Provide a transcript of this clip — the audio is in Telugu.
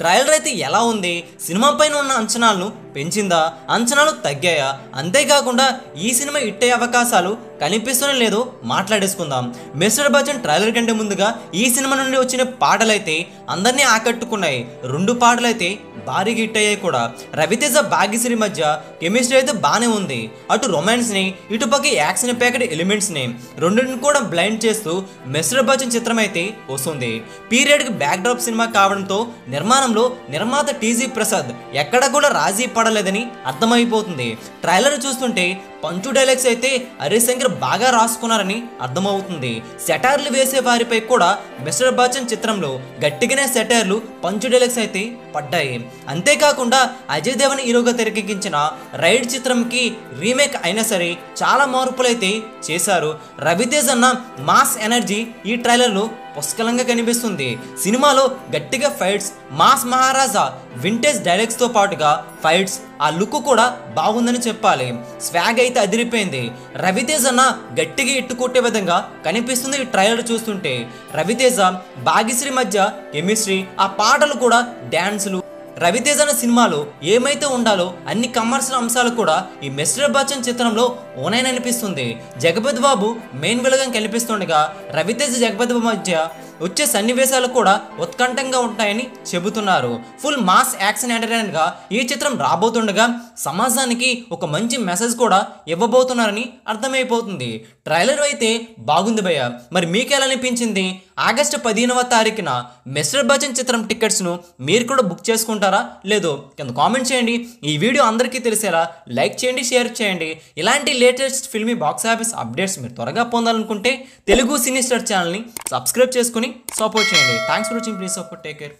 ట్రైలర్ అయితే ఎలా ఉంది, సినిమా పైన ఉన్న అంచనాలను పెంచిందా, అంచనాలు తగ్గాయా, అంతేకాకుండా ఈ సినిమా హిట్ అయ్యే అవకాశాలు కనిపిస్తూనే లేదో మాట్లాడేసుకుందాం. మిస్టర్ బచ్చన్ ట్రైలర్ కంటే ముందుగా ఈ సినిమా నుండి వచ్చిన పాటలైతే అందరినీ ఆకట్టుకున్నాయి. 2 పాటలైతే భారీగా హిట్ అయ్యాయి కూడా. రవితేజ భాగ్యశ్రీ మధ్య కెమిస్ట్రీ అయితే బాగానే ఉంది. అటు రొమాన్స్ని, ఇటుపక్క యాక్షన్ ప్యాకెట్ ఎలిమెంట్స్ని రెండింటిని కూడా బ్లైండ్ చేస్తూ మిస్టర్ బచ్చన్ చిత్రం అయితే వస్తుంది. పీరియడ్కి బ్యాక్ డ్రాప్ సినిమా కావడంతో నిర్మాణంలో నిర్మాత టీజీ ప్రసాద్ ఎక్కడ కూడా రాజీ పడలేదని అర్థమైపోతుంది. ట్రైలర్ చూస్తుంటే పంచు డైలాగ్స్ అయితే హరిశంకర్ బాగా రాసుకున్నారని అర్థమవుతుంది. సెటైర్లు వేసే వారిపై కూడా మిస్టర్ బచ్చన్ చిత్రంలో గట్టిగానే సెటైర్లు, పంచు డైలాగ్స్ అయితే పడ్డాయి. అంతేకాకుండా అజయ్ దేవన్ హీరోగా తెరకెక్కించిన రైడ్ చిత్రంకి రీమేక్ అయినా సరే చాలా మార్పులు అయితే చేశారు. రవితేజ్ అన్న మాస్ ఎనర్జీ ఈ ట్రైలర్లో పుష్కలంగా కనిపిస్తుంది. సినిమాలో గట్టిగా ఫైట్స్, మాస్ మహారాజా వింటేజ్ డైలాగ్స్తో పాటుగా ఫైట్స్, ఆ లుక్ కూడా బాగుందని చెప్పాలి. స్వాగ్ అయితే అదిరిపోయింది. రవితేజ్ అన్న గట్టిగా ఇట్టుకొట్టే విధంగా కనిపిస్తుంది ఈ ట్రైలర్ చూస్తుంటే. రవితేజ భాగ్యశ్రీ మధ్య కెమిస్ట్రీ, ఆ పాటలు కూడా డ్యాన్సులు, రవితేజ అన్న సినిమాలో ఏమైతే ఉండాలో అన్ని కమర్షియల్ అంశాలు కూడా ఈ మిస్టర్ బచ్చన్ చిత్రంలో ఓనైన్ అనిపిస్తుంది. జగపతి బాబు మెయిన్ విలగా కనిపిస్తుండగా రవితేజ జగపతి బాబు మధ్య వచ్చే సన్నివేశాలు కూడా ఉత్కంఠంగా ఉంటాయని చెబుతున్నారు. ఫుల్ మాస్ యాక్షన్ ఎంటర్టైనర్గా ఈ చిత్రం రాబోతుండగా సమాజానికి ఒక మంచి మెసేజ్ కూడా ఇవ్వబోతున్నారని అర్థమైపోతుంది. ట్రైలర్ అయితే బాగుంది భయ్య. మరి మీకు ఎలా అనిపించింది? ఆగస్టు 15వ తారీఖున మిస్టర్ బచ్చన్ చిత్రం టికెట్స్ను మీరు కూడా బుక్ చేసుకుంటారా లేదో కింద కామెంట్ చేయండి. ఈ వీడియో అందరికీ తెలిసేలా లైక్ చేయండి, షేర్ చేయండి. ఇలాంటి latest filmy box office updates మీరు త్వరగా పొందాలనుకుంటే తెలుగు సినీ స్టార్ ఛానల్ని సబ్స్క్రైబ్ చేసుకుని సపోర్ట్ చేయండి. Thanks for watching. Please support. Take care.